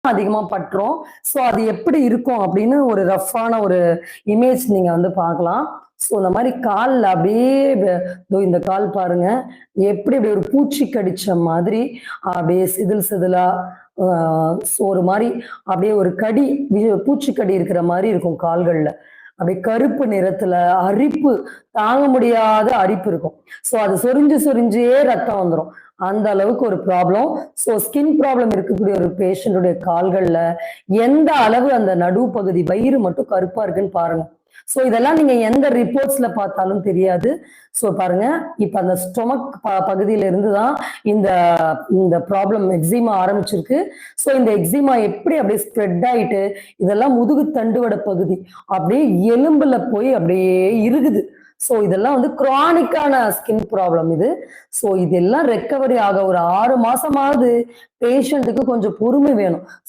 அதிகமா பட்டுரும். ஸோ அது எப்படி இருக்கும் அப்படின்னு ஒரு ரஃப்பான ஒரு இமேஜ் நீங்க வந்து பார்க்கலாம். ஸோ இந்த மாதிரி கால்ல அப்படியே இதோ இந்த கால் பாருங்க. எப்படி இப்படி ஒரு பூச்சி கடிச்ச மாதிரி அப்படியே செதில் செதிலா ஒரு மாதிரி அப்படியே ஒரு கடி பூச்சிக்கடி இருக்கிற மாதிரி இருக்கும் கால்கள்ல. அப்படியே கருப்பு நிறத்துல அரிப்பு, தாங்க முடியாத அரிப்பு இருக்கும். ஸோ அது சொரிஞ்சு சொரிஞ்சே ரத்தம் வந்துடும். அந்த அளவுக்கு ஒரு ப்ராப்ளம். ஸோ ஸ்கின் ப்ராப்ளம் இருக்கக்கூடிய ஒரு பேஷண்ட்டுடைய கால்கள்ல எந்த அளவு அந்த நடு பகுதி வயிறு மட்டும் கருப்பா இருக்குன்னு பாருங்க. ஸோ இதெல்லாம் நீங்க எந்த ரிப்போர்ட்ஸ்ல பார்த்தாலும் தெரியாது. ஸோ பாருங்க, இப்ப அந்த ஸ்டொமக் பகுதியில இருந்து தான் இந்த இந்த ப்ராப்ளம் எக்ஸிமா ஆரம்பிச்சிருக்கு. ஸோ இந்த எக்ஸிமா எப்படி அப்படியே ஸ்ப்ரெட் ஆயிட்டு இதெல்லாம் முதுகு தண்டுவட பகுதி அப்படியே எலும்புல போய் அப்படியே இருக்குது. ஸோ இதெல்லாம் வந்து குரானிக்கான ஸ்கின் ப்ராப்ளம் இது. ஸோ இதெல்லாம் ரெக்கவரி ஆக ஒரு 6 மாசமாவது பேஷண்ட்டுக்கு கொஞ்சம் பொறுமை வேணும். ஸோ